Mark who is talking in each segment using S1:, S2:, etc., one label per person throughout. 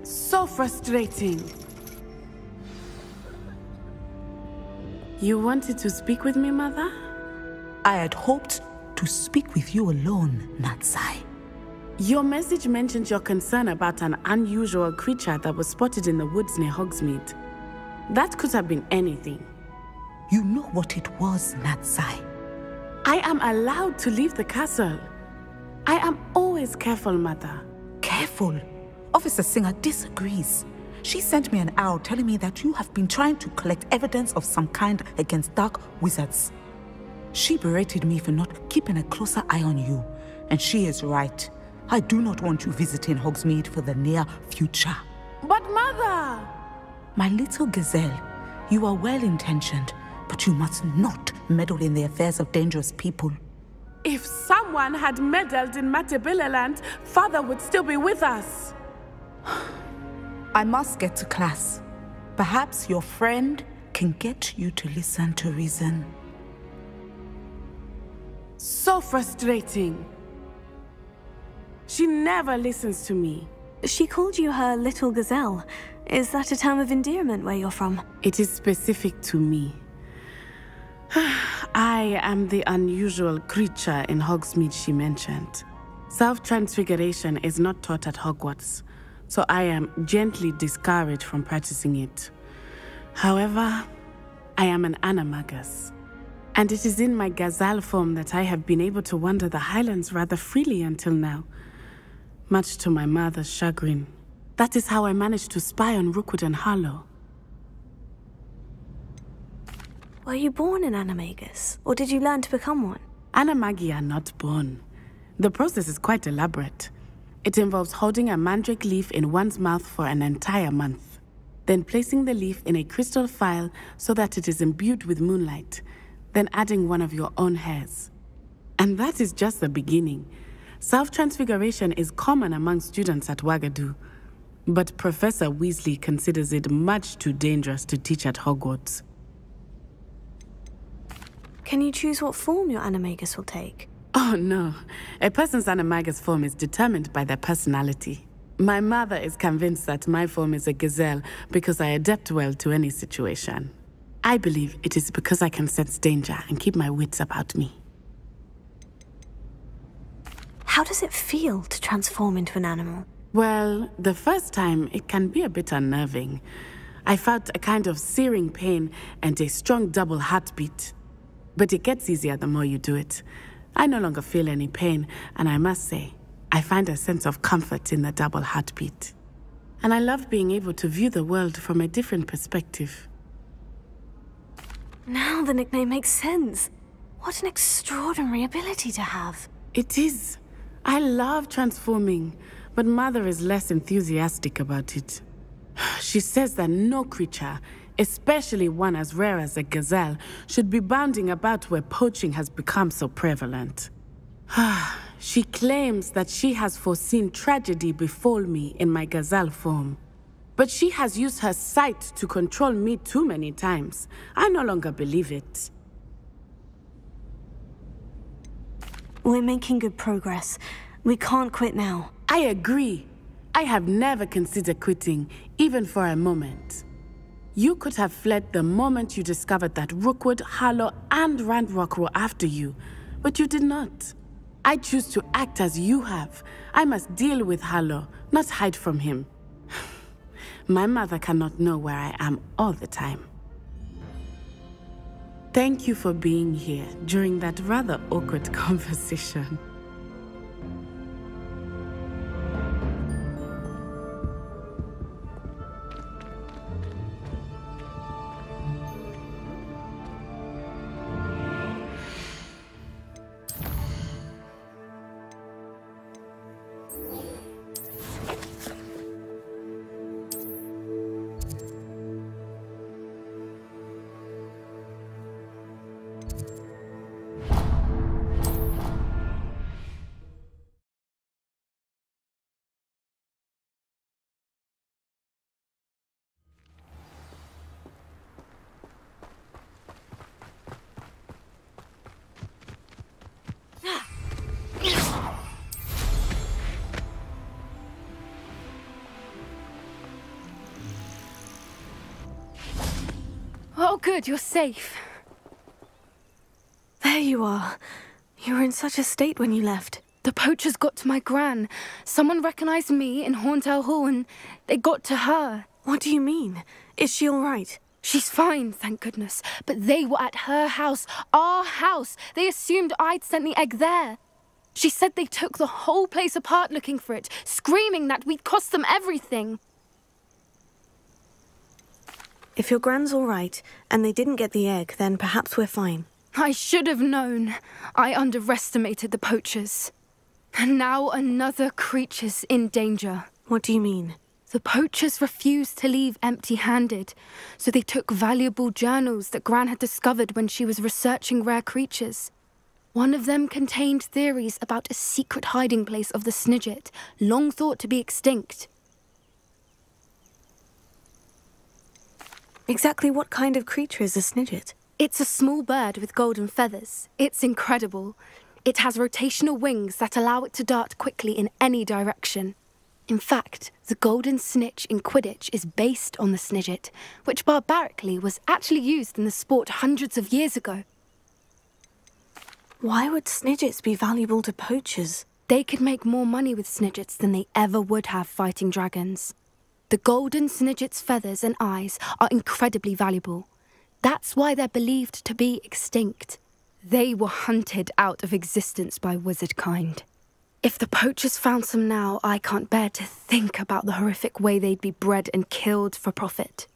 S1: So frustrating. You wanted to speak with me, Mother?
S2: I had hoped to speak with you alone, Natsai.
S1: Your message mentioned your concern about an unusual creature that was spotted in the woods near Hogsmeade. That could have been anything.
S2: You know what it was, Natsai.
S1: I am allowed to leave the castle. I am always careful, Mother.
S2: Careful? Officer Singer disagrees. She sent me an owl telling me that you have been trying to collect evidence of some kind against dark wizards. She berated me for not keeping a closer eye on you, and she is right. I do not want you visiting Hogsmeade for the near future.
S1: But Mother!
S2: My little gazelle, you are well-intentioned, but you must not meddle in the affairs of dangerous people.
S1: If someone had meddled in Matabeleland, Father would still be with us.
S2: I must get to class. Perhaps your friend can get you to listen to reason.
S1: So frustrating. She never listens to me.
S3: She called you her little gazelle. Is that a term of endearment where you're from?
S1: It is specific to me. I am the unusual creature in Hogsmeade she mentioned. Self-transfiguration is not taught at Hogwarts, so I am gently discouraged from practicing it. However, I am an animagus, and it is in my gazelle form that I have been able to wander the Highlands rather freely until now, much to my mother's chagrin. That is how I managed to spy on Rookwood and Harlow.
S3: Were you born an animagus, or did you learn to become one?
S1: Animagi are not born. The process is quite elaborate. It involves holding a mandrake leaf in one's mouth for an entire month, then placing the leaf in a crystal phial so that it is imbued with moonlight, then adding one of your own hairs. And that is just the beginning. Self-transfiguration is common among students at Wagadu, but Professor Weasley considers it much too dangerous to teach at Hogwarts.
S3: Can you choose what form your animagus will take?
S1: Oh no, a person's animagus form is determined by their personality. My mother is convinced that my form is a gazelle because I adapt well to any situation. I believe it is because I can sense danger and keep my wits about me.
S3: How does it feel to transform into an animal?
S1: Well, the first time it can be a bit unnerving. I felt a kind of searing pain and a strong double heartbeat. But it gets easier the more you do it. I no longer feel any pain, and I must say, I find a sense of comfort in the double heartbeat. And I love being able to view the world from a different perspective.
S3: Now the nickname makes sense. What an extraordinary ability to have.
S1: It is. I love transforming, but Mother is less enthusiastic about it. She says that no creature, especially one as rare as a gazelle, should be bounding about where poaching has become so prevalent. She claims that she has foreseen tragedy befall me in my gazelle form. But she has used her sight to control me too many times. I no longer believe it.
S3: We're making good progress. We can't quit now.
S1: I agree. I have never considered quitting, even for a moment. You could have fled the moment you discovered that Rookwood, Harlow, and Ranrock were after you, but you did not. I choose to act as you have. I must deal with Harlow, not hide from him. My mother cannot know where I am all the time. Thank you for being here during that rather awkward conversation.
S4: good, you're safe.
S3: There you are. You were in such a state when you left.
S4: The poachers got to my gran. Someone recognized me in Horntail Hall and they got to her.
S3: What do you mean? Is she all right?
S4: She's fine, thank goodness. But they were at her house, our house. They assumed I'd sent the egg there. She said they took the whole place apart looking for it, screaming that we'd cost them everything.
S3: If your gran's all right and they didn't get the egg, then perhaps we're fine.
S4: I should have known. I underestimated the poachers. And now another creature's in danger.
S3: What do you mean?
S4: The poachers refused to leave empty-handed, so they took valuable journals that Gran had discovered when she was researching rare creatures. One of them contained theories about a secret hiding place of the Snidget, long thought to be extinct.
S3: Exactly what kind of creature is a Snidget?
S4: It's a small bird with golden feathers. It's incredible. It has rotational wings that allow it to dart quickly in any direction. In fact, the golden snitch in Quidditch is based on the Snidget, which barbarically was actually used in the sport hundreds of years ago.
S3: Why would Snidgets be valuable to poachers?
S4: They could make more money with Snidgets than they ever would have fighting dragons. The golden Snidget's feathers and eyes are incredibly valuable. That's why they're believed to be extinct. They were hunted out of existence by wizard kind. If the poachers found some now, I can't bear to think about the horrific way they'd be bred and killed for profit.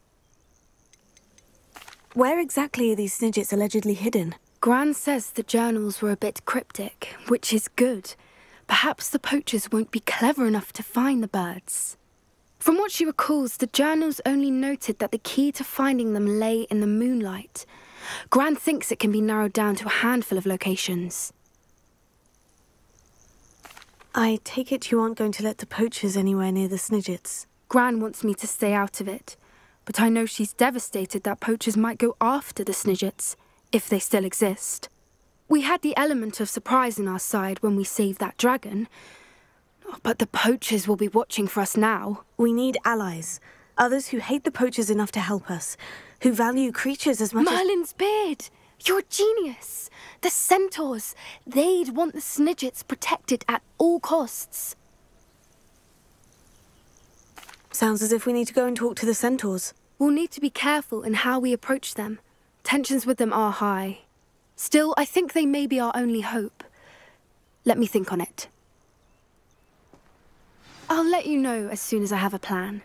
S3: Where exactly are these Snidgets allegedly hidden?
S4: Gran says the journals were a bit cryptic, which is good. Perhaps the poachers won't be clever enough to find the birds. From what she recalls, the journals only noted that the key to finding them lay in the moonlight. Gran thinks it can be narrowed down to a handful of locations.
S3: I take it you aren't going to let the poachers anywhere near the Snidgets.
S4: Gran wants me to stay out of it, but I know she's devastated that poachers might go after the Snidgets, if they still exist. We had the element of surprise on our side when we saved that dragon, but the poachers will be watching for us now.
S3: We need allies, others who hate the poachers enough to help us, who value creatures as much as...
S4: Merlin's beard! You're a genius! The centaurs! They'd want the Snidgets protected at all costs.
S3: Sounds as if we need to go and talk to the centaurs.
S4: We'll need to be careful in how we approach them. Tensions with them are high. Still, I think they may be our only hope. Let me think on it. I'll let you know as soon as I have a plan.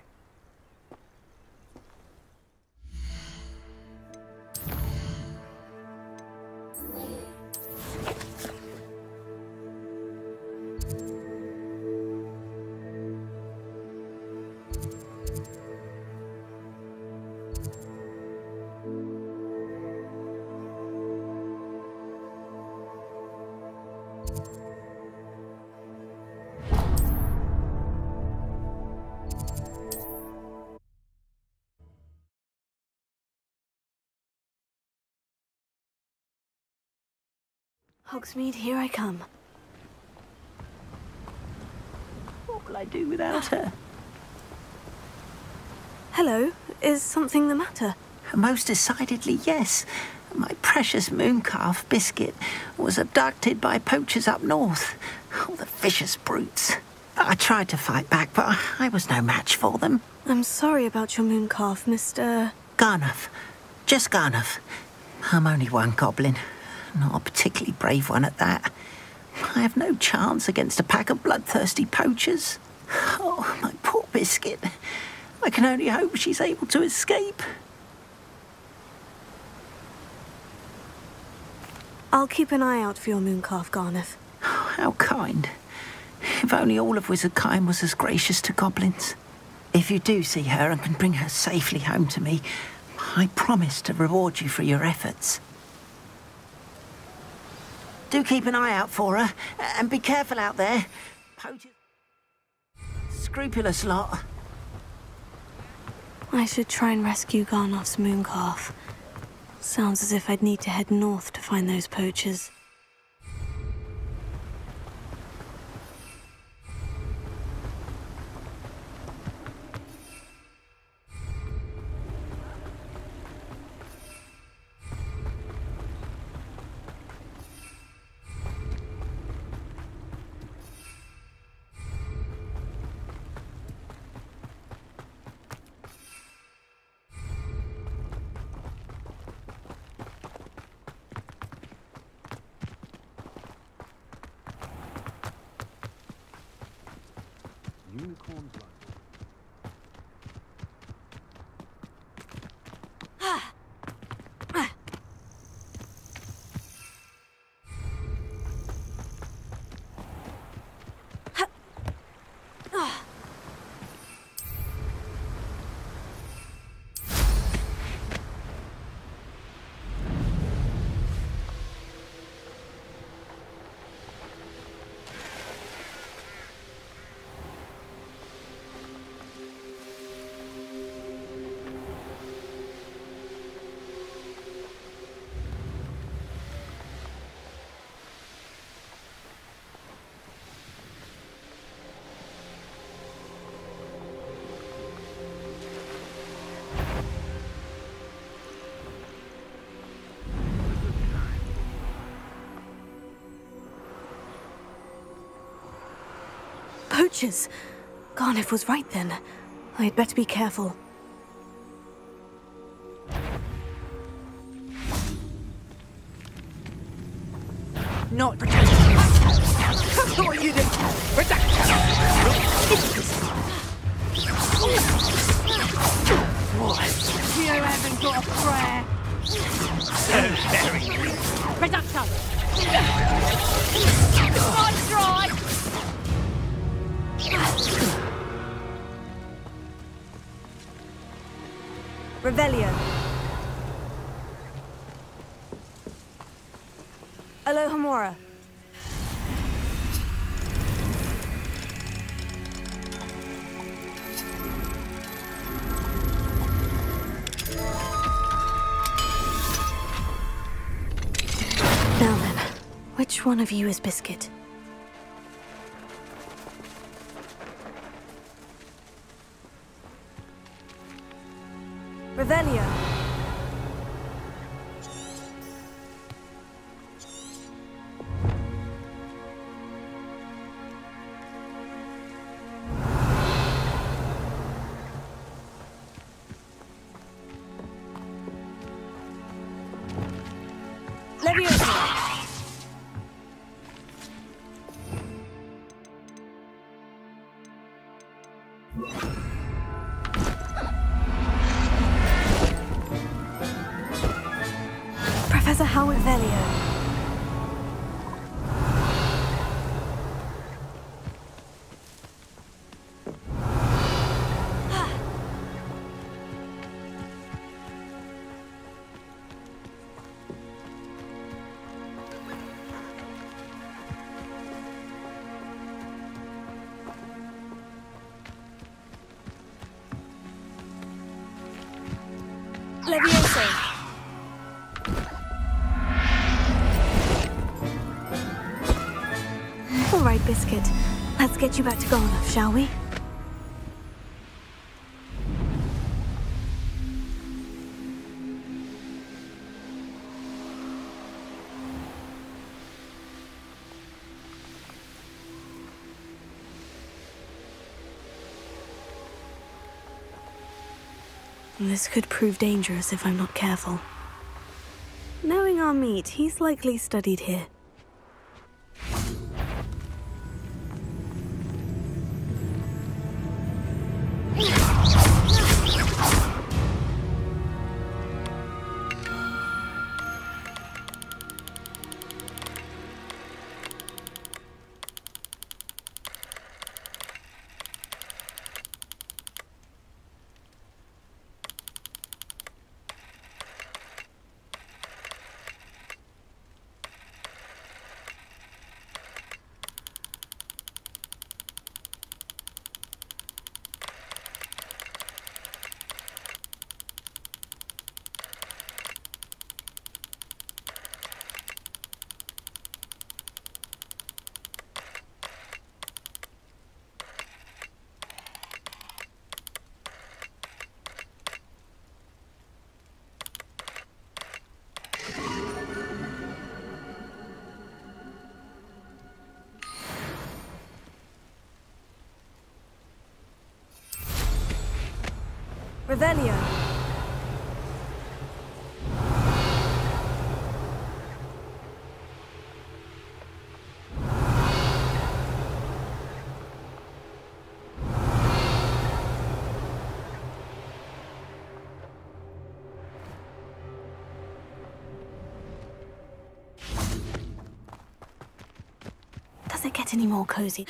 S3: Hogsmeade, here I come.
S5: What will I do without her?
S3: Hello, is something the matter?
S5: Most decidedly, yes. My precious mooncalf, Biscuit, was abducted by poachers up north. Oh, the vicious brutes. I tried to fight back, but I was no match for them.
S3: I'm sorry about your mooncalf, Mr...
S5: Garnuff. Just Garnuff. I'm only one goblin. Not a particularly brave one at that. I have no chance against a pack of bloodthirsty poachers. Oh, my poor Biscuit. I can only hope she's able to escape.
S3: I'll keep an eye out for your mooncalf, Garnuff.
S5: Oh, how kind. If only all of Wizardkind was as gracious to goblins. If you do see her and can bring her safely home to me, I promise to reward you for your efforts. Do keep an eye out for her, and be careful out there. Poachers... Scrupulous lot.
S3: I should try and rescue Garnuff's mooncalf. Sounds as if I'd need to head north to find those poachers.
S6: unicorn blood.
S3: Poachers! Garniff was right then. I'd better be careful.
S2: Not protecting you. That's not what you did. What? You haven't got a prayer.
S6: So very weak.
S2: Reduction.
S3: Nice try! Revelio. Alohomora. Now then, which one of you is Biscuit? Revelio. Leviosa. Professor Howard Velio. Leviosa. All right, Biscuit. Let's get you back to Garnoff, shall we? This could prove dangerous if I'm not careful. Knowing our meat, he's likely studied here. Revelio. any more cozy.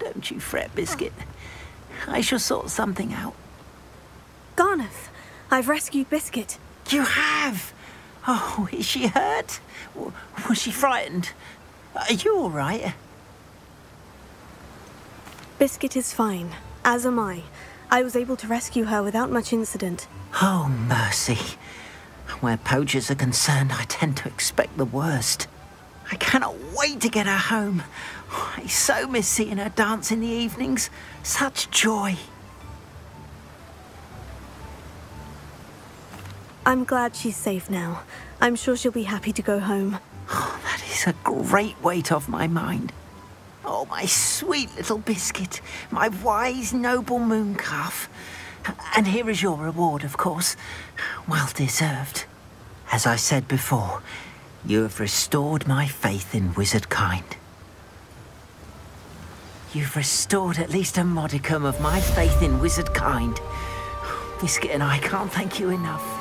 S5: Don't you fret, Biscuit. I shall sort something out.
S3: Garneth, I've rescued Biscuit.
S5: You have? Oh, is she hurt? Was she frightened? Are you all right?
S3: Biscuit is fine, as am I. I was able to rescue her without much incident.
S5: Oh, mercy. Where poachers are concerned, I tend to expect the worst. I cannot wait to get her home. I so miss seeing her dance in the evenings. Such joy.
S3: I'm glad she's safe now. I'm sure she'll be happy to go home.
S5: Oh, that is a great weight off my mind. Oh, my sweet little Biscuit, my wise, noble moon calf. And here is your reward, of course. Well deserved. As I said before, you have restored my faith in wizard kind. You've restored at least a modicum of my faith in wizard kind. Biscuit and I can't thank you enough.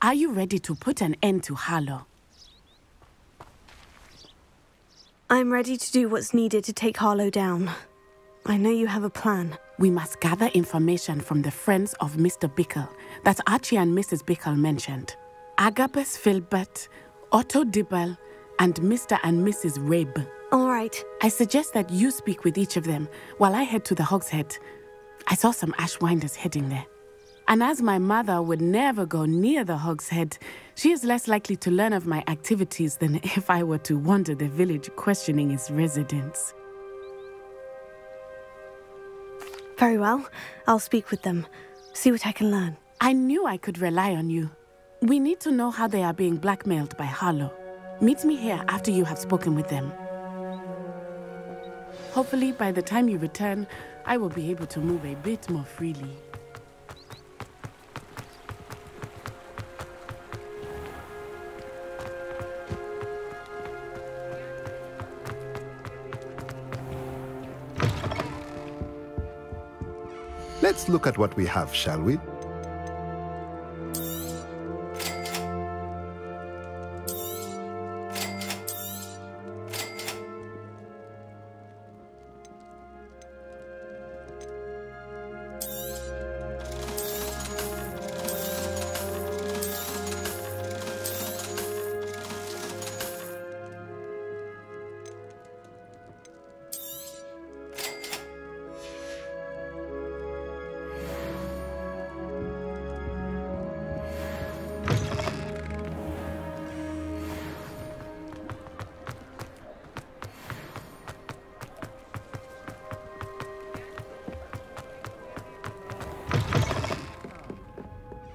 S1: Are you ready to put an end to Harlow?
S3: I'm ready to do what's needed to take Harlow down. I know you have a plan.
S1: We must gather information from the friends of Mr. Bickle that Archie and Mrs. Bickle mentioned. Agabus Filbert, Otto Dibble, and Mr. and Mrs. Rabe.
S3: All right.
S1: I suggest that you speak with each of them while I head to the Hogshead. I saw some Ashwinders heading there. And as my mother would never go near the Hogshead, she is less likely to learn of my activities than if I were to wander the village questioning its residents.
S3: Very well. I'll speak with them. See what I can learn.
S1: I knew I could rely on you. We need to know how they are being blackmailed by Harlow. Meet me here after you have spoken with them. Hopefully, by the time you return, I will be able to move a bit more freely.
S7: Let's look at what we have, shall we?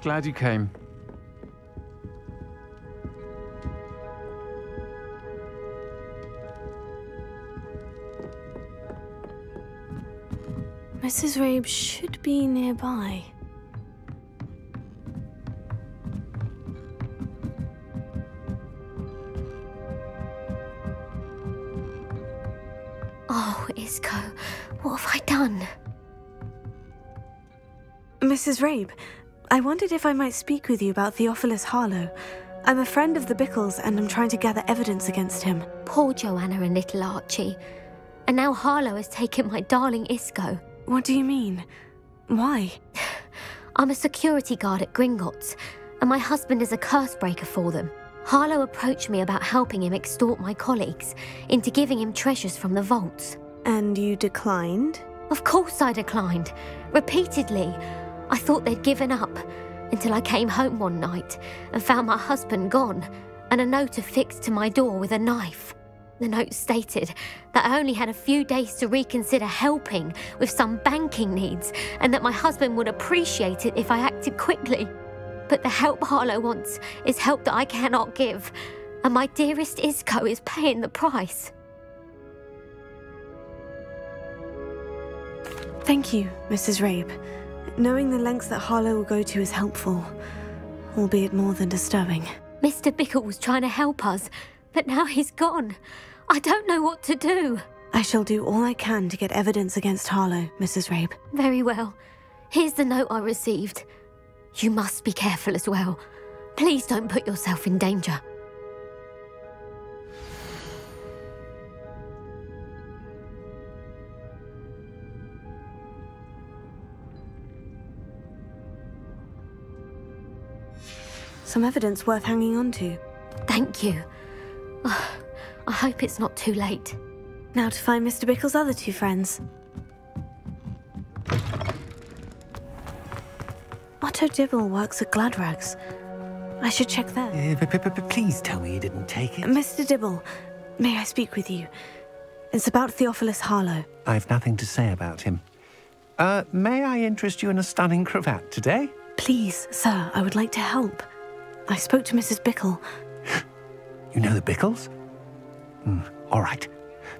S8: Glad you came.
S3: Mrs. Rabe should be nearby.
S8: Oh, Isco, what have I done?
S3: Mrs. Rabe, I wondered if I might speak with you about Theophilus Harlow. I'm a friend of the Bickles and I'm trying to gather evidence against him.
S8: Poor Joanna and little Archie. And now Harlow has taken my darling Isco.
S3: What do you mean? Why?
S8: I'm a security guard at Gringotts, and my husband is a curse breaker for them. Harlow approached me about helping him extort my colleagues into giving him treasures from the vaults.
S3: And you declined?
S8: Of course I declined. Repeatedly. I thought they'd given up, until I came home one night and found my husband gone, and a note affixed to my door with a knife. The note stated that I only had a few days to reconsider helping with some banking needs, and that my husband would appreciate it if I acted quickly. But the help Harlow wants is help that I cannot give, and my dearest Isco is paying the price.
S3: Thank you, Mrs. Rabe. Knowing the lengths that Harlow will go to is helpful, albeit more than disturbing.
S8: Mr. Bickle was trying to help us, but now he's gone. I don't know what to do.
S3: I shall do all I can to get evidence against Harlow, Mrs. Rabe.
S8: Very well. Here's the note I received. You must be careful as well. Please don't put yourself in danger.
S3: Some evidence worth hanging on to.
S8: Thank you. I hope it's not too late.
S3: Now to find Mr. Bickle's other two friends. Otto Dibble works at Gladrags. I should check there.
S9: Please tell me you didn't take it.
S3: Mr. Dibble, may I speak with you? It's about Theophilus Harlow.
S9: I've nothing to say about him. May I interest you in a stunning cravat today?
S3: Please, sir, I would like to help. I spoke to Mrs. Bickle.
S9: You know the Bickles? All right.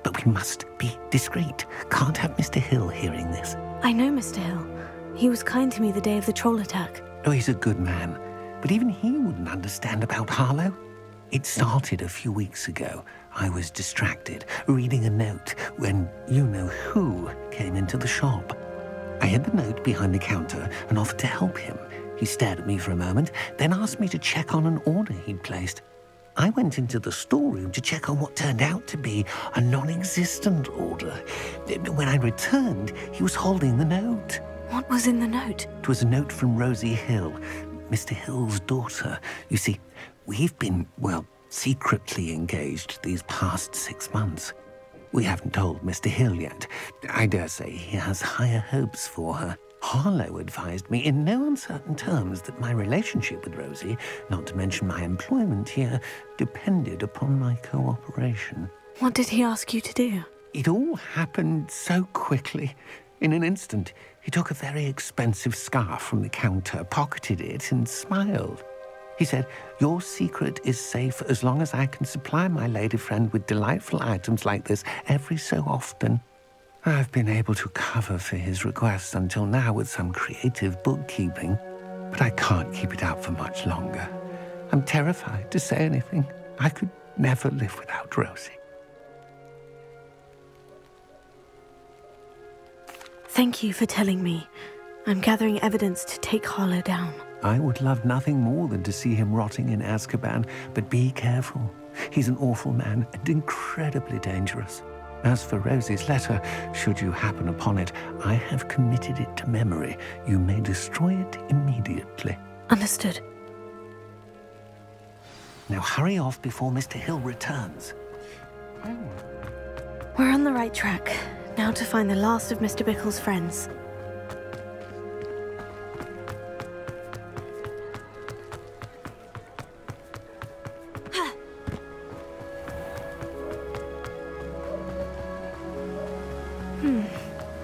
S9: But we must be discreet. Can't have Mr. Hill hearing this.
S3: I know Mr. Hill. He was kind to me the day of the troll attack.
S9: Oh, he's a good man. But even he wouldn't understand about Harlow. It started a few weeks ago. I was distracted, reading a note, when you-know-who came into the shop. I hid the note behind the counter and offered to help him. He stared at me for a moment, then asked me to check on an order he'd placed. I went into the storeroom to check on what turned out to be a non-existent order. When I returned, he was holding the note.
S3: What was in the note?
S9: It was a note from Rosie Hill, Mr. Hill's daughter. You see, we've been, well, secretly engaged these past 6 months. We haven't told Mr. Hill yet. I dare say he has higher hopes for her. Harlow advised me in no uncertain terms that my relationship with Rosie, not to mention my employment here, depended upon my cooperation.
S3: What did he ask you to do?
S9: It all happened so quickly. In an instant, he took a very expensive scarf from the counter, pocketed it, and smiled. He said, "Your secret is safe as long as I can supply my lady friend with delightful items like this every so often." I've been able to cover for his requests until now with some creative bookkeeping, but I can't keep it up for much longer. I'm terrified to say anything. I could never live without Rosie.
S3: Thank you for telling me. I'm gathering evidence to take Harlow down.
S9: I would love nothing more than to see him rotting in Azkaban, but be careful. He's an awful man and incredibly dangerous. As for Rosie's letter, should you happen upon it, I have committed it to memory. You may destroy it immediately.
S3: Understood.
S9: Now hurry off before Mr. Hill returns.
S3: We're on the right track. Now to find the last of Mr. Bickle's friends.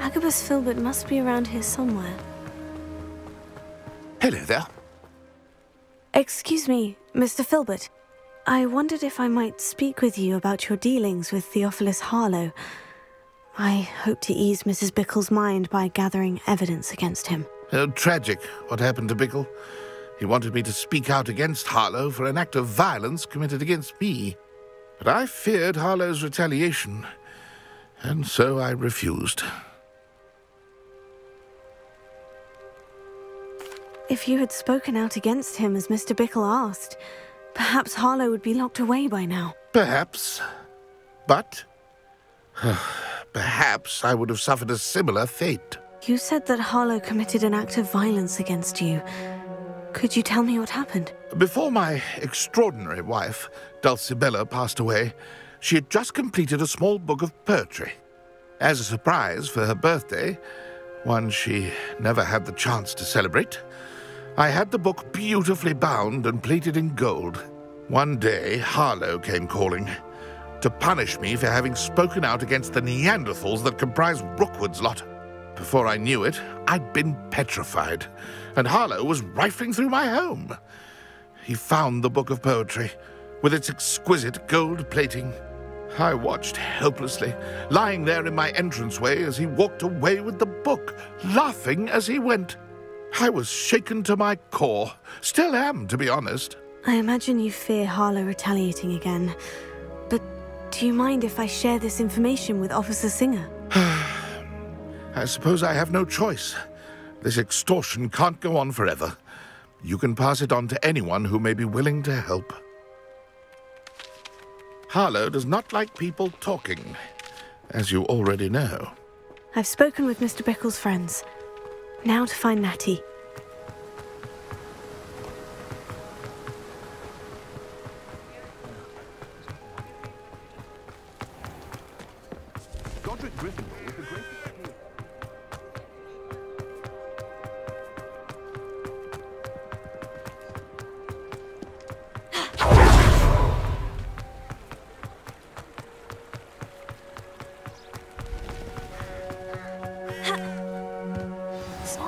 S3: Agabus Filbert must be around here somewhere.
S10: Hello there.
S3: Excuse me, Mr. Filbert. I wondered if I might speak with you about your dealings with Theophilus Harlow. I hope to ease Mrs. Bickle's mind by gathering evidence against him.
S10: Tragic, what happened to Bickle. He wanted me to speak out against Harlow for an act of violence committed against me. But I feared Harlow's retaliation, and so I refused.
S3: If you had spoken out against him as Mr. Bickle asked, perhaps Harlow would be locked away by now.
S10: Perhaps. But perhaps I would have suffered a similar fate.
S3: You said that Harlow committed an act of violence against you. Could you tell me what happened?
S10: Before my extraordinary wife, Dulcibella, passed away, she had just completed a small book of poetry. As a surprise for her birthday, one she never had the chance to celebrate, I had the book beautifully bound and plated in gold. One day, Harlow came calling to punish me for having spoken out against the Neanderthals that comprised Rookwood's lot. Before I knew it, I'd been petrified, and Harlow was rifling through my home. He found the book of poetry, with its exquisite gold plating. I watched helplessly, lying there in my entranceway as he walked away with the book, laughing as he went. I was shaken to my core. Still am, to be honest.
S3: I imagine you fear Harlow retaliating again. But do you mind if I share this information with Officer Singer?
S10: I suppose I have no choice. This extortion can't go on forever. You can pass it on to anyone who may be willing to help. Harlow does not like people talking, as you already know.
S3: I've spoken with Mr. Bickle's friends. Now to find Natty.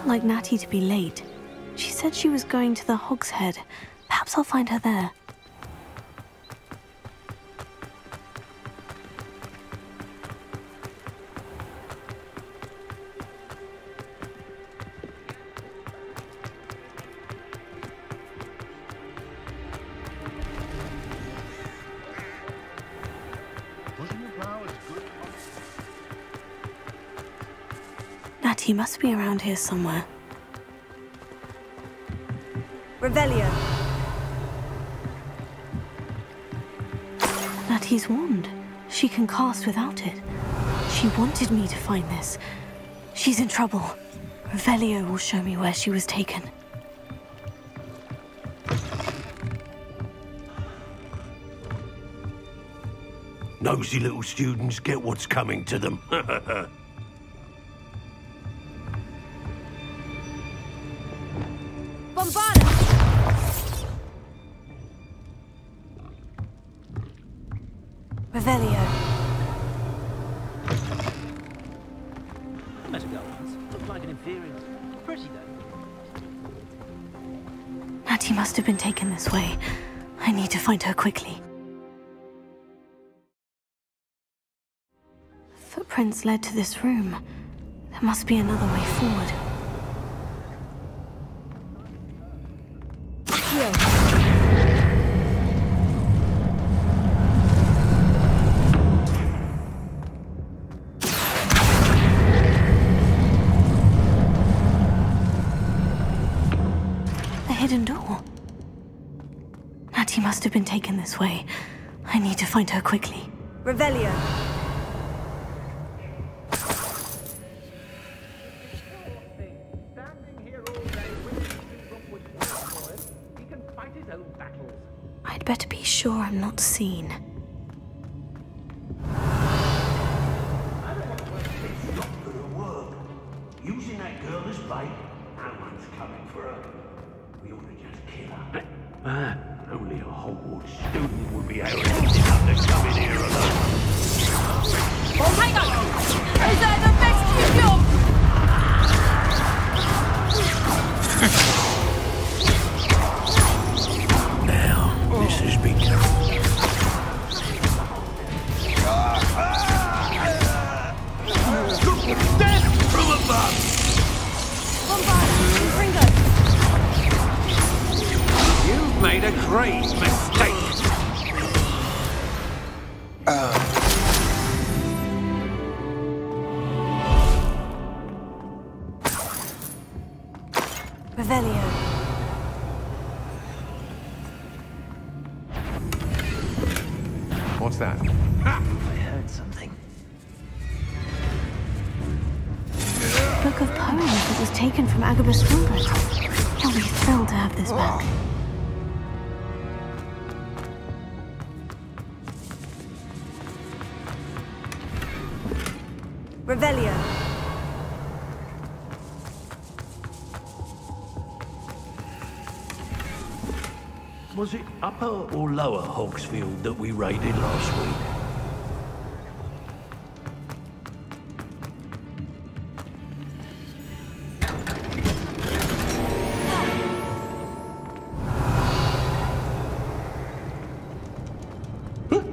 S3: Like Natty to be late. She said she was going to the Hog's Head. Perhaps I'll find her there. Natty must be around here somewhere. Revelio. Natty's wand. She can cast without it. She wanted me to find this. She's in trouble. Revelio will show me where she was taken.
S11: Nosy little students get what's coming to them.
S3: Revelio.
S6: Met a girl once. Looked like an inferior. Pretty though.
S3: Natty must have been taken this way. I need to find her quickly. Footprints led to this room. There must be another way forward. Here. Hidden door. Natty must have been taken this way. I need to find her quickly. Revelio. I'd better be sure I'm not seen.
S11: Using that girl as bait, no one's coming for her. We ought to just kill her. Only a Hogwarts student would be arrogant enough to come in here alone.
S12: Oh my god! Is that the best you
S11: Now, this has become... made a great mistake.
S3: Revelio.
S9: What's that?
S6: I heard something.
S3: Book of poems that was taken from Agabus Wilbert. He'll be thrilled to have this back. Revelio.
S11: Was it Upper or Lower Hogsfield that we raided last week?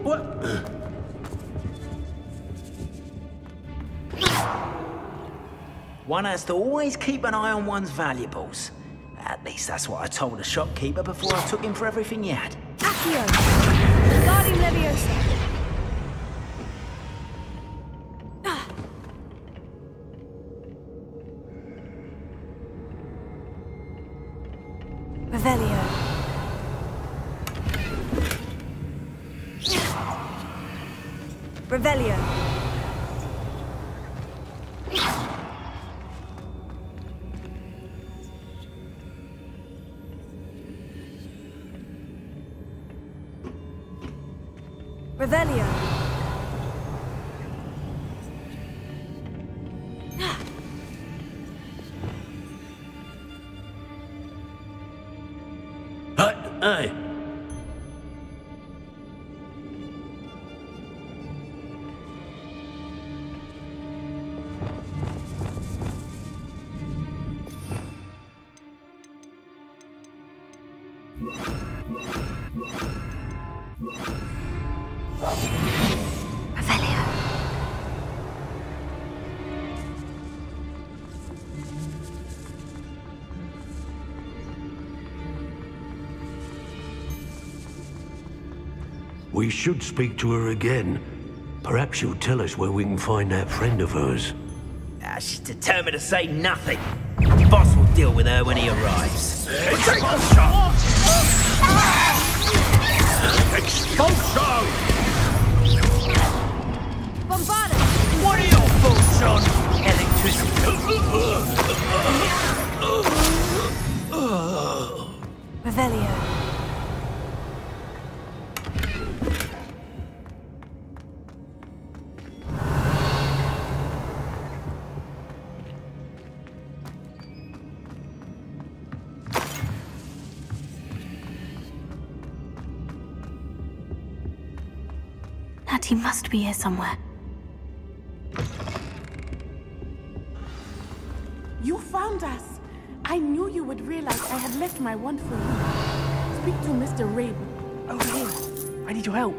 S11: What?
S6: One has to always keep an eye on one's valuables. At least that's what I told the shopkeeper before I took him for everything he had.
S3: Accio. Guardian Leviosa. Revelio. Revelio. Revelio.
S11: Hey.
S3: Revelio.
S11: We should speak to her again. Perhaps she'll tell us where we can find that friend of hers.
S6: She's determined to say nothing. The boss will deal with her when he arrives. Expulsion! Expulsion!
S3: Bombardus.
S6: What are your thoughts on electricity?
S3: Revelio. Natty must be here somewhere.
S1: You found us. I knew you would realize I had left my wand for you. Speak to Mr. Rabe.
S13: Over here. I need your help.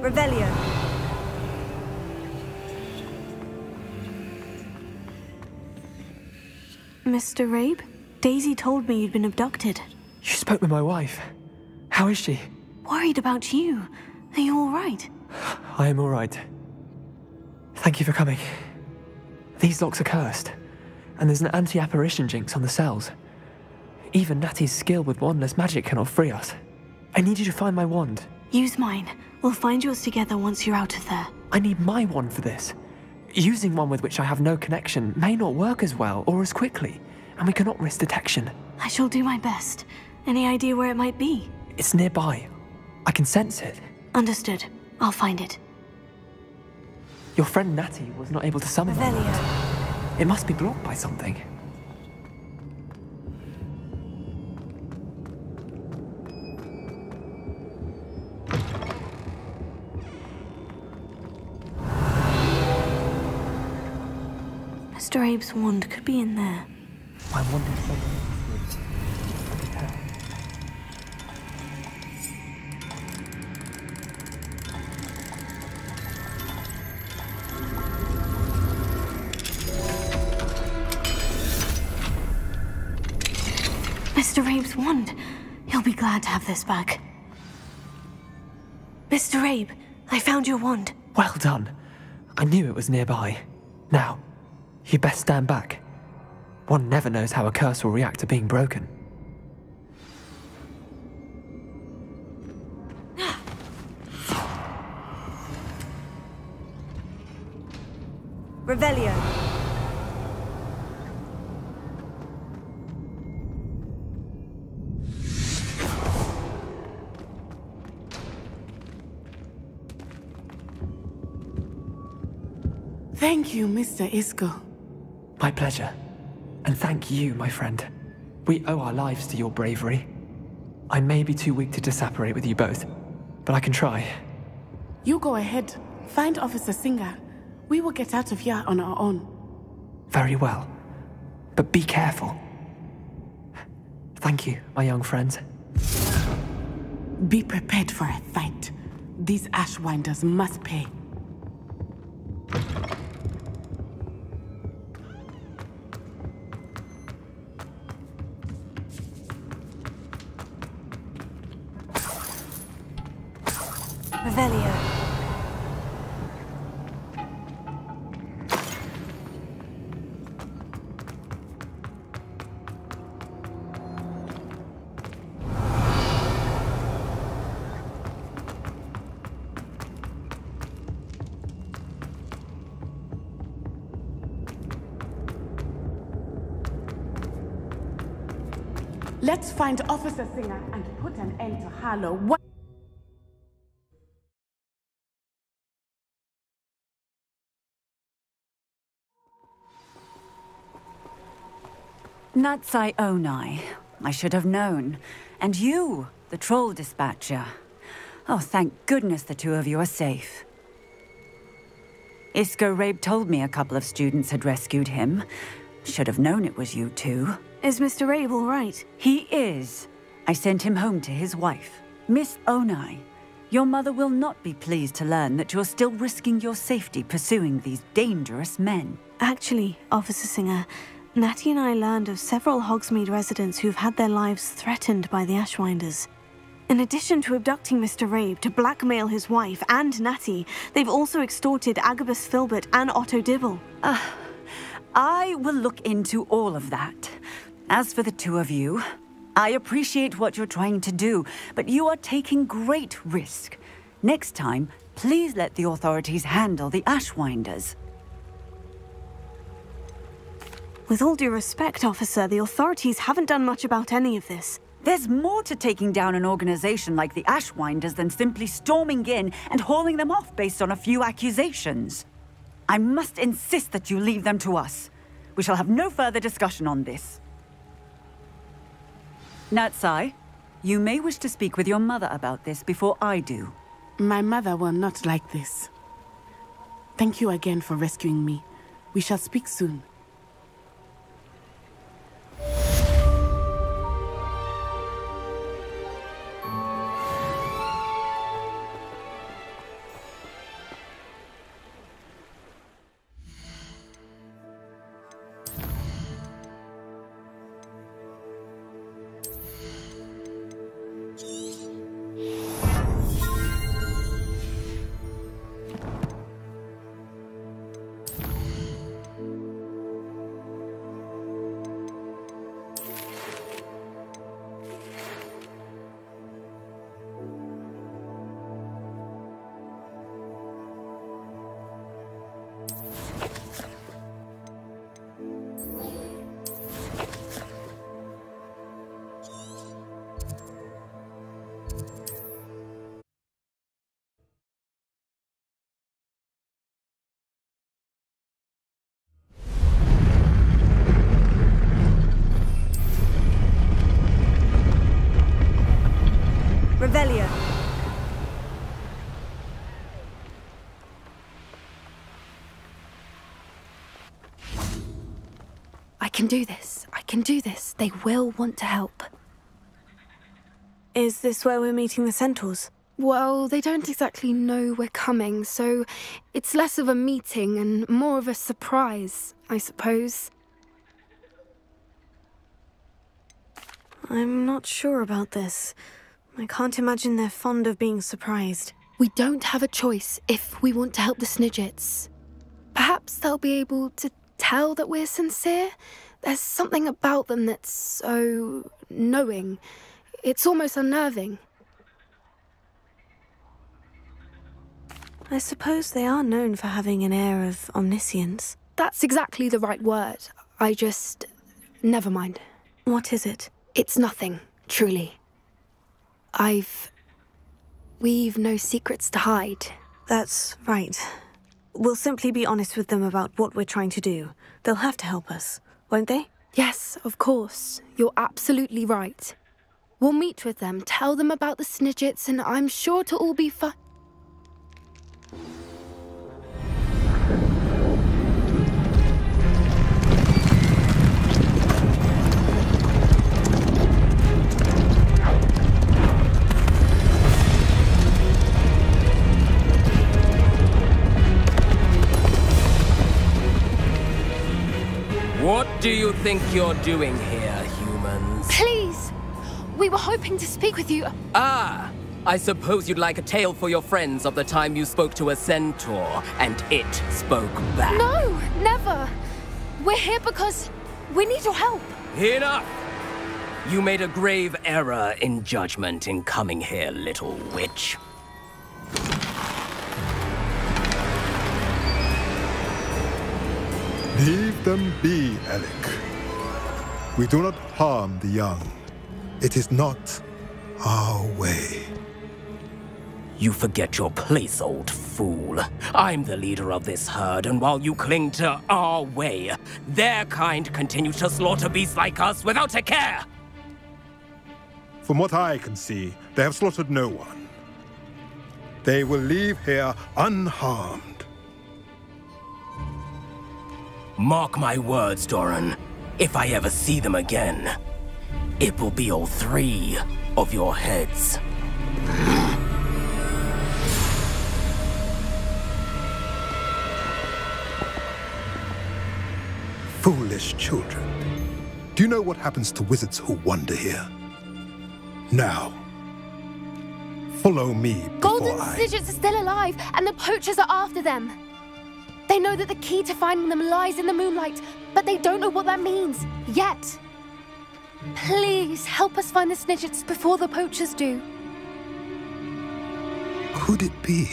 S3: Revelio. Mr. Rabe? Daisy told me you'd been abducted.
S13: You spoke with my wife. How is she?
S3: Worried about you. Are you all right?
S13: I am all right. Thank you for coming. These locks are cursed, and there's an anti-apparition jinx on the cells. Even Natty's skill with wandless magic cannot free us. I need you to find my wand.
S3: Use mine. We'll find yours together once you're out of there.
S13: I need my wand for this. Using one with which I have no connection may not work as well or as quickly, and we cannot risk detection.
S3: I shall do my best. Any idea where it might be?
S13: It's nearby. I can sense it.
S3: Understood. I'll find it.
S13: Your friend Natty was not able to summon
S3: Revelio.
S13: it. It must be blocked by something.
S3: Mr. Abe's wand could be in there.
S13: My wand is somewhere. I can tell.
S3: Mr. Rabe's wand. He'll be glad to have this back. Mr. Rabe, I found your wand.
S13: Well done. I knew it was nearby. Now, you best stand back. One never knows how a curse will react to being broken.
S14: Revelio.
S1: Thank you, Mr. Isco.
S13: My pleasure. And thank you, my friend. We owe our lives to your bravery. I may be too weak to disapparate with you both, but I can try.
S1: You go ahead. Find Officer Singer. We will get out of here on our own.
S13: Very well. But be careful. Thank you, my young friends.
S1: Be prepared for a fight. These Ashwinders must pay.
S14: Revelio.
S1: Let's find Officer Singer and put an end to Harlow.
S14: Natsai Onai. I should have known. And you, the troll dispatcher. Oh, thank goodness the two of you are safe. Isco Rabe told me a couple of students had rescued him. Should have known it was you two.
S3: Is Mr. Rabe all right?
S14: He is. I sent him home to his wife. Miss Onai, your mother will not be pleased to learn that you're still risking your safety pursuing these dangerous men.
S3: Actually, Officer Singer, Natty and I learned of several Hogsmeade residents who've had their lives threatened by the Ashwinders. In addition to abducting Mr. Rabe to blackmail his wife and Natty, they've also extorted Agabus Filbert and Otto Dibble.
S14: I will look into all of that. As for the two of you, I appreciate what you're trying to do, but you are taking great risk. Next time, please let the authorities handle the Ashwinders.
S3: With all due respect, officer, the authorities haven't done much about any of this.
S14: There's more to taking down an organization like the Ashwinders than simply storming in and hauling them off based on a few accusations. I must insist that you leave them to us. We shall have no further discussion on this. Natsai, you may wish to speak with your mother about this before I do.
S1: My mother will not like this. Thank you again for rescuing me. We shall speak soon.
S14: Revelio.
S4: I can do this. I can do this. They will want to help.
S3: Is this where we're meeting the Centaurs?
S4: Well, they don't exactly know we're coming, so it's less of a meeting and more of a surprise, I suppose.
S3: I'm not sure about this. I can't imagine they're fond of being surprised.
S4: We don't have a choice if we want to help the Snidgets. Perhaps they'll be able to tell that we're sincere. There's something about them that's so knowing. It's almost unnerving.
S3: I suppose they are known for having an air of omniscience.
S4: That's exactly the right word. Never mind.
S3: What is it?
S4: It's nothing, truly. We've no secrets to hide.
S3: That's right. We'll simply be honest with them about what we're trying to do. They'll have to help us, won't they?
S4: Yes, of course. You're absolutely right. We'll meet with them, tell them about the Snidgets, and I'm sure to all be fine.
S15: What do you think you're doing here, humans?
S4: Please! We were hoping to speak with you.
S15: Ah! I suppose you'd like a tale for your friends of the time you spoke to a centaur, and it spoke back.
S4: No, never! We're here because we need your help.
S15: Enough! You made a grave error in judgment in coming here, little witch.
S7: Leave them be, Alec. We do not harm the young. It is not our way.
S15: You forget your place, old fool. I'm the leader of this herd, and while you cling to our way, their kind continue to slaughter beasts like us without a care!
S7: From what I can see, they have slaughtered no one. They will leave here unharmed.
S15: Mark my words, Doran. If I ever see them again, it will be all 3 of your heads.
S7: Foolish children. Do you know what happens to wizards who wander here? Now, follow me before
S4: Golden Snidgets are still alive, and the poachers are after them. They know that the key to finding them lies in the moonlight, but they don't know what that means, yet. Please, help us find the Snidgets before the poachers do.
S7: Could it be?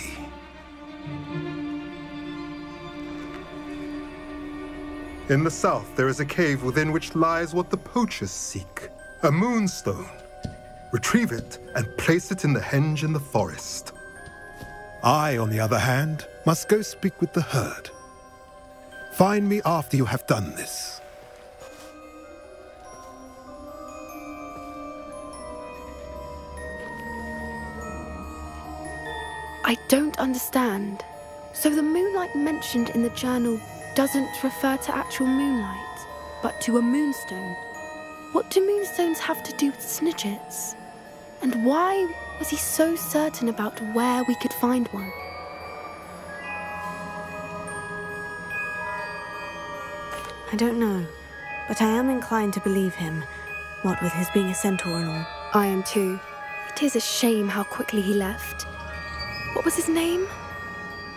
S7: In the south, there is a cave within which lies what the poachers seek. A moonstone. Retrieve it and place it in the henge in the forest. I, on the other hand, must go speak with the herd. Find me after you have done this.
S4: I don't understand. So the moonlight mentioned in the journal doesn't refer to actual moonlight, but to a moonstone. What do moonstones have to do with Snidgets? And why was he so certain about where we could find one?
S3: I don't know, but I am inclined to believe him, what with his being a centaur and all.
S4: I am too. It is a shame how quickly he left. What was his name?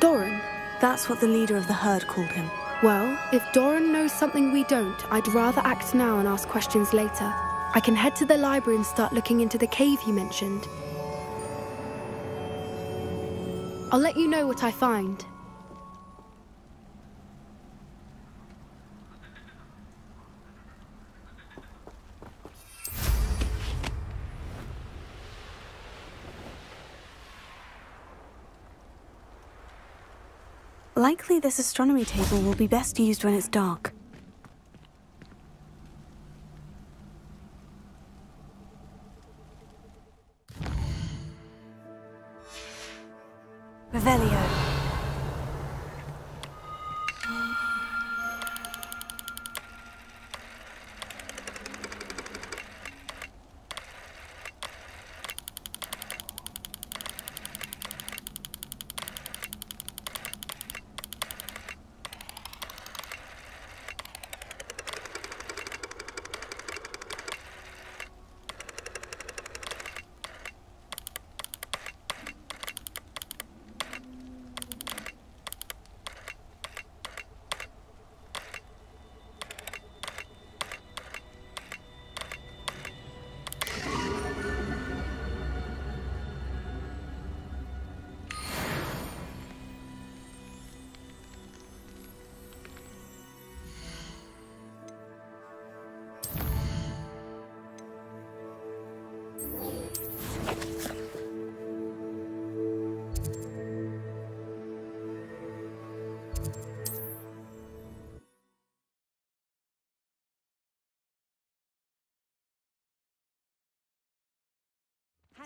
S4: Doran.
S3: That's what the leader of the herd called him.
S4: Well, if Doran knows something we don't, I'd rather act now and ask questions later. I can head to the library and start looking into the cave you mentioned. I'll let you know what I find.
S3: Likely this astronomy table will be best used when it's dark. Revelio.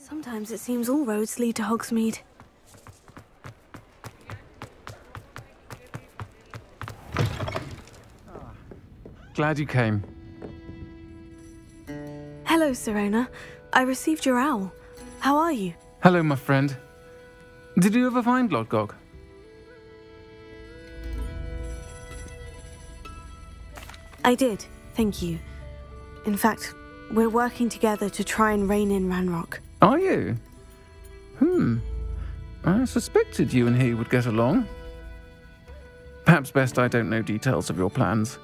S3: Sometimes it seems all roads lead to Hogsmeade.
S16: Glad you came.
S3: Hello, Serona. I received your owl. How are you?
S16: Hello, my friend. Did you ever find Lodgok?
S3: I did, thank you. In fact, we're working together to try and rein in Ranrock.
S16: Are you? I suspected you and he would get along. Perhaps best I don't know details of your plans.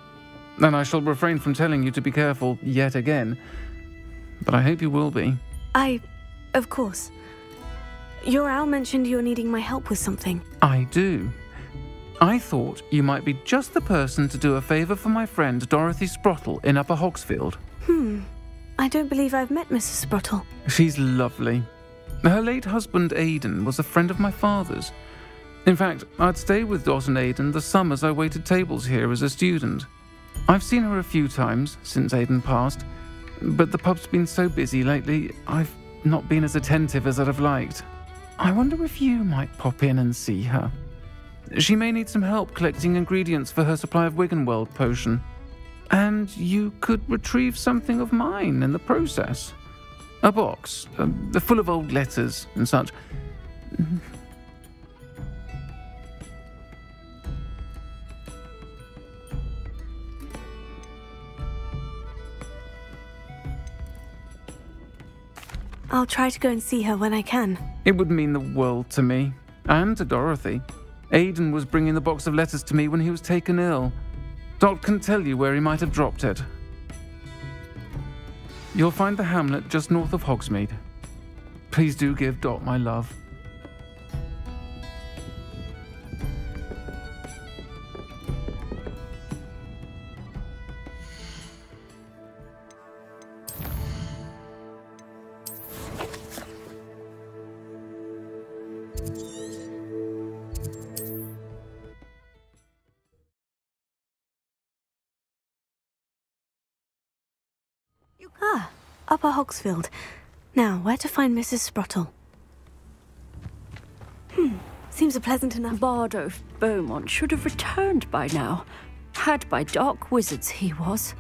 S16: And I shall refrain from telling you to be careful yet again. But I hope you will be.
S3: Of course. Your owl mentioned you're needing my help with something.
S16: I do. I thought you might be just the person to do a favour for my friend Dorothy Sprottle in Upper Hogsfield.
S3: I don't believe I've met Mrs. Sprottle.
S16: She's lovely. Her late husband Aidan was a friend of my father's. In fact, I'd stay with Dot and Aidan the summers I waited tables here as a student. I've seen her a few times since Aidan passed, but the pub's been so busy lately, I've not been as attentive as I'd have liked. I wonder if you might pop in and see her. She may need some help collecting ingredients for her supply of Wiggenweld potion. And you could retrieve something of mine in the process. A box, full of old letters and such.
S3: I'll try to go and see her when I can.
S16: It would mean the world to me, and to Dorothy. Aidan was bringing the box of letters to me when he was taken ill. Dot can tell you where he might have dropped it. You'll find the hamlet just north of Hogsmeade. Please do give Dot my love.
S3: Upper Hogsfield. Now, where to find Mrs. Sprottle? Seems a pleasant enough...
S17: Bardo Beaumont should have returned by now. Had by dark wizards he was.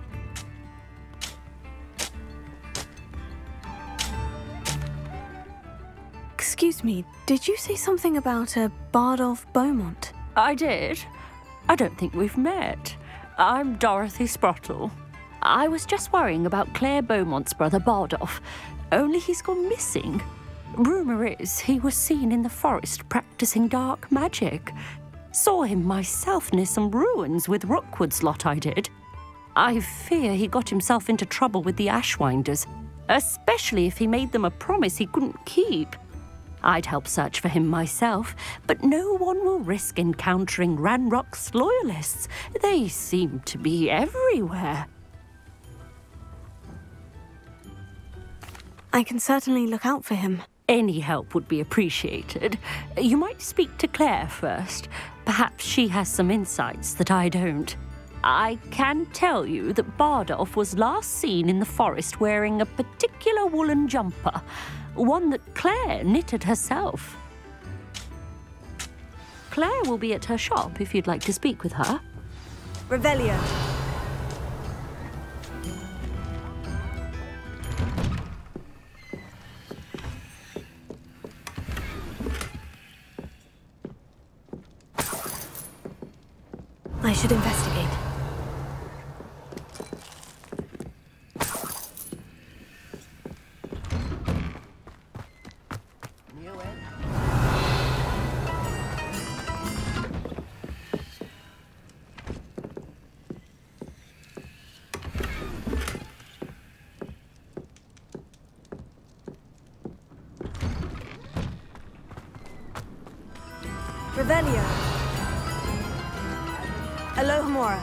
S3: Excuse me, did you say something about a Bardolph Beaumont?
S17: I did. I don't think we've met. I'm Dorothy Sprottle. I was just worrying about Claire Beaumont's brother Bardolph, only he's gone missing. Rumour is he was seen in the forest practising dark magic. Saw him myself near some ruins with Rookwood's lot I did. I fear he got himself into trouble with the Ashwinders, especially if he made them a promise he couldn't keep. I'd help search for him myself, but no one will risk encountering Ranrock's loyalists. They seem to be everywhere.
S3: I can certainly look out for him.
S17: Any help would be appreciated. You might speak to Claire first. Perhaps she has some insights that I don't. I can tell you that Bardolph was last seen in the forest wearing a particular woolen jumper, one that Claire knitted herself. Claire will be at her shop if you'd like to speak with her.
S3: Revelio. I should investigate. Revelio. Alohomora.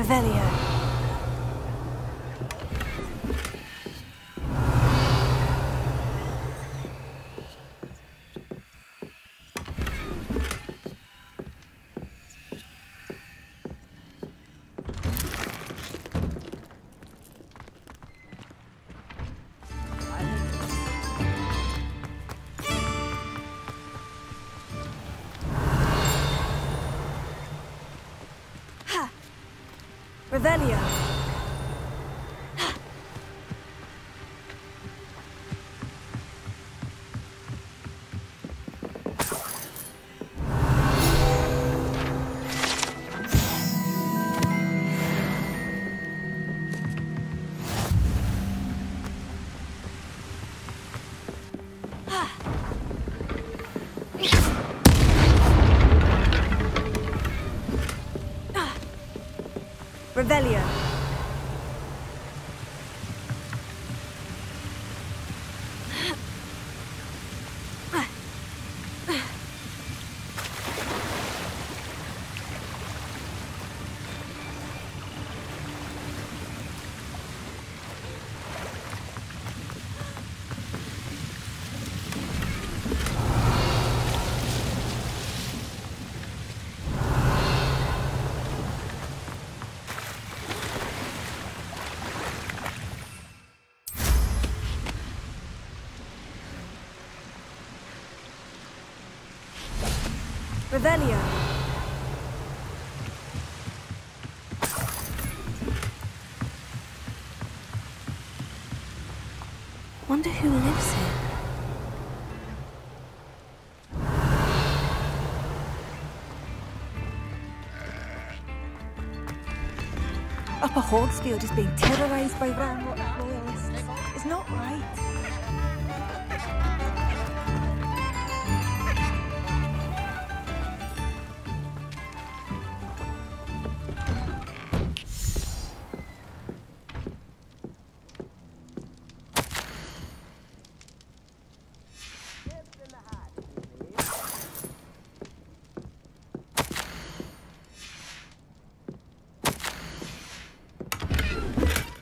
S3: Revelio. Revelio. Revelio. Revelio. Wonder who lives here.
S14: Upper Hogsfield is being terrorised by Ravenclaw loyalists. It's not right.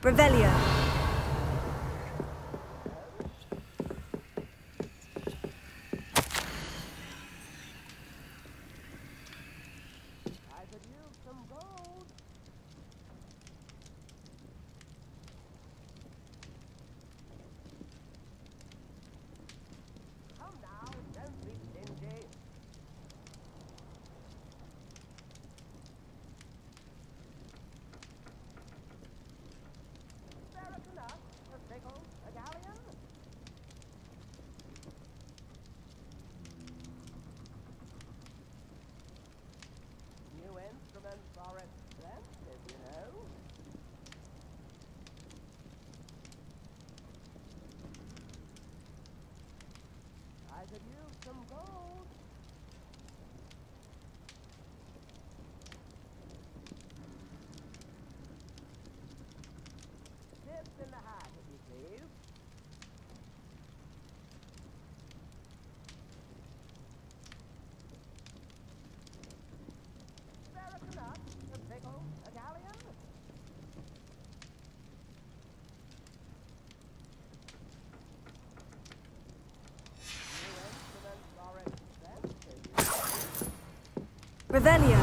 S3: Revelio. Revelio.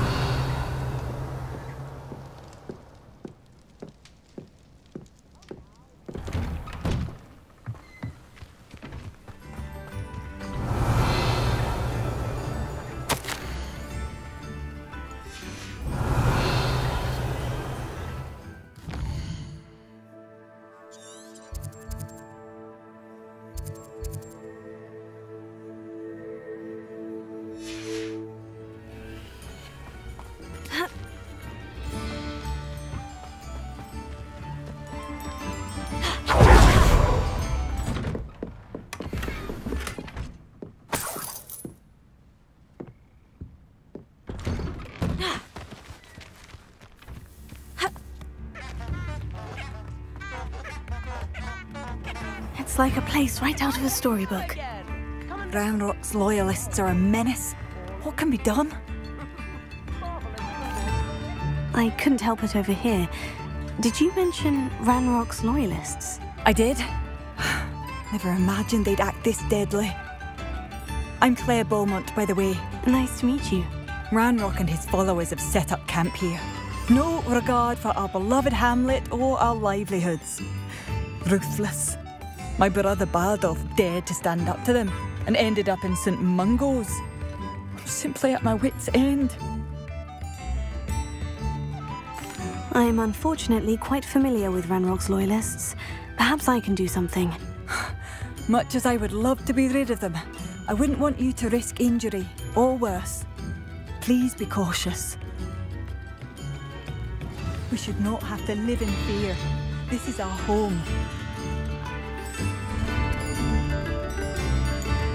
S3: It's like a place right out of a storybook.
S14: Ranrock's loyalists are a menace. What can be done?
S3: I couldn't help it over here. Did you mention Ranrock's loyalists?
S14: I did. Never imagined they'd act this deadly. I'm Claire Beaumont, by the way.
S3: Nice to meet you.
S14: Ranrock and his followers have set up camp here. No regard for our beloved hamlet or our livelihoods. Ruthless. My brother Bardolph dared to stand up to them and ended up in St. Mungo's. I'm simply at my wit's end.
S3: I am unfortunately quite familiar with Ranrock's loyalists. Perhaps I can do something.
S14: Much as I would love to be rid of them, I wouldn't want you to risk injury, or worse. Please be cautious. We should not have to live in fear. This is our home.